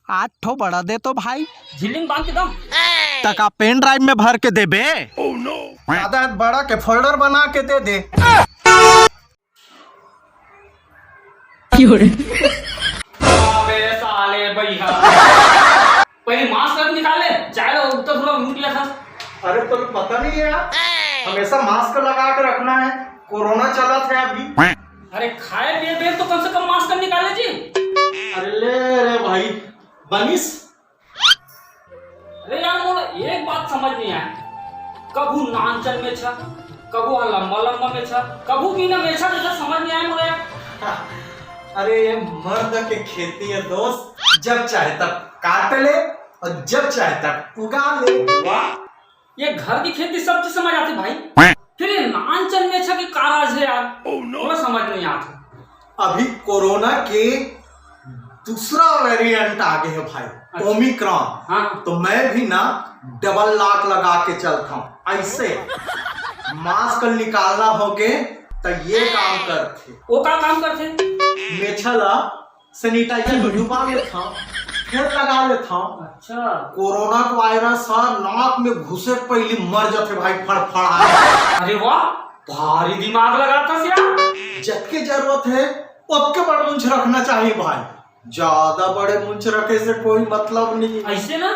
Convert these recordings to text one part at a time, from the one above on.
आठ ठो बड़ा दे तो भाई झिल्ली बांध के दो। तका पेन ड्राइव में भर के दे बे। ज्यादा बड़ा के फोल्डर बना के दे दे। अबे साले भैया पहले मास्क कर निकाले चाहे तो थोड़ा मुंह लिया था। अरे तो पता नहीं है यार, हमेशा मास्क लगा के रखना है, कोरोना चला था अभी। अरे खाए पिए पिए तो कम से कम मास्क कर निकाले जी। अरे भाई बनिस। अरे यार मोला एक बात समझ नहीं आया, कबू नानचन में छा, कबू लंबा लंबा में छा, कबू बिना में छा, जैसा समझ नहीं आया मोला यार। अरे ये मर्द के खेती है दोस्त, जब चाहे तब काट ले और जब चाहे तब उगा ले। वाह, ये घर की खेती सब चीज समझ आती भाई, फिर ये नानचन में छा की काराज है यार, मोला समझ नहीं आता। अभी कोरोना के दूसरा वेरिएंट आ गए है भाई, ओमिक्रॉन। हाँ। तो मैं भी ना डबल लॉक लगा के चलता हूँ। ऐसे मास्क निकालना होके तो ये काम करते। वो क्या काम करते? मेछला सैनिटाइजर में डुबा लेता हूँ, फिर लगा लेता हूँ। अच्छा, कोरोना वायरस नाक में घुसे पहले मर जाते भाई, फड़फड़ा। अरे वाह, भारी दिमाग लगाता यार। जबकि जरूरत है उतके बड़े मुंछ रखना चाहिए भाई, ज्यादा बड़े मुंछ रखे से कोई मतलब नहीं। ऐसे ना?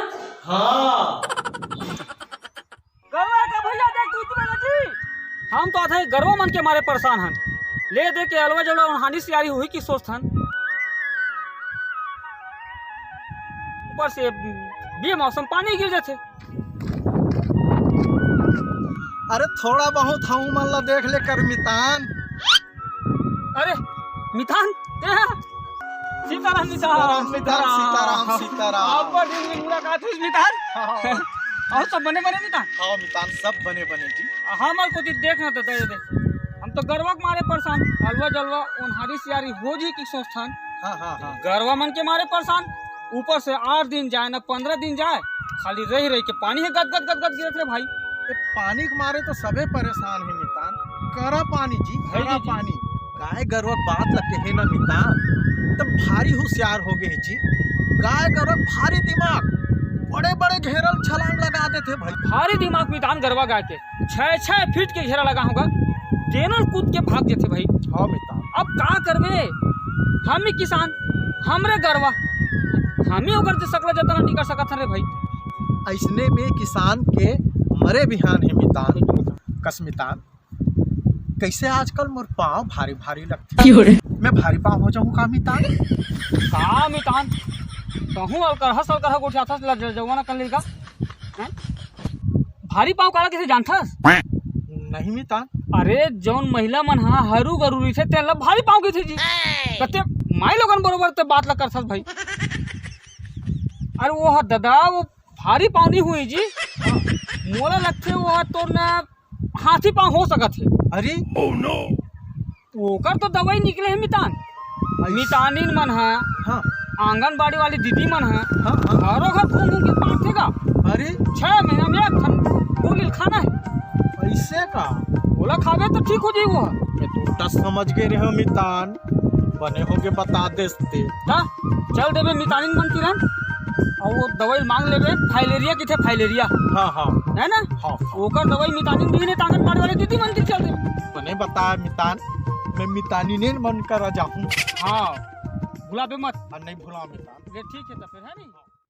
हाँ। गरवा का भैया देख तू इतना जी, हम तो आते गरवा मन के मारे परेशान हन, ले दे के अलवा जलवा हानि से यारी हुई की सोचथन। ऊपर से बे मौसम पानी गिर जाते। अरे थोड़ा बहुत हम मन ला देख ले कर मितान। अरे मितान सीताराम सीताराम सीताराम सीताराम। अब दिन में मुलाकात हुई मितान। और सब बने बने मितान। हाँ मितान सब बने बने जी। हमार को देखना तो दे दे, हम तो गरवा के मारे परेशान, अलवा जलवा उनहारी से यारी हो जी की सोचथन। हाँ। गरवा मन के मारे परेशान, ऊपर से 8 दिन जाए ना 15 दिन जाए, खाली रही के पानी है गद गद गद गद गिरत रे भाई। ये पानी के मारे तो सबे परेशान है मितान। करा पानी जी, करा पानी। गाय गरवा बात लगते है ना मितान, तब भारी होशियार हो गए जी। गाय गरवा भारी दिमाग, बड़े बड़े घेरल छलांग लगा देते भाई। भारी दिमाग मितान गरवा गाय के 6-6 फीट के घेरा लगा होगा, तेनों कूद के भाग जाते भाई। हाँ मितान। अब का करबे, हम ही किसान, हमरे गरवा, हम ही ओकर सकला जतना नहीं कर सकत रे भाई। ऐसने में किसान के मरे बिहान है मितान। कस मितान, कैसे आजकल मोर पाँव भारी भारी लगते, मैं भारी पाँव हो जाऊँ का मितान? का मितान कहूँ अलकरहा उठाथस जवाना कर लेगा, भारी पाँव काला कैसे जानथस? नहीं मितान। अरे जौन महिला मन हरू गरूरी थे तेला भारी पाँव के थे जी, कते माई लोगन बरोबर ते बात ला करथस भाई। अरे वो दादा वो भारी पाँव नहीं हुई जी, मोला लगते वो तो ना हाथी पाँव हो सकत है। अरे ओकर तो दवाई निकले है मितान, मितानिन मन है। हाँ। आंगनबाड़ी वाली दीदी मन है। हाँ। घरों घर घूम घूम के बांटेगा। अरे 6 महीना में एक गोली खाना है। ऐसे का बोला खावे तो ठीक हो जाए वो। मैं तो उल्टा समझ गए रहे मितान, बने होगे बता देते ना। चल देवे मितानिन मन किरण और वो दवाई मांग लेवे, फाइलेरिया की थे फाइलेरिया। हाँ है ना। हाँ। ओकर दवाई मितानिन भी ने आंगनबाड़ी वाले दीदी मन की चल दे। मैंने बताया मितान, मैं मितानी ने मन कर जाऊँ। हाँ भुलाबे मत। नहीं भुला मितान। ठीक है तो फिर है नहीं।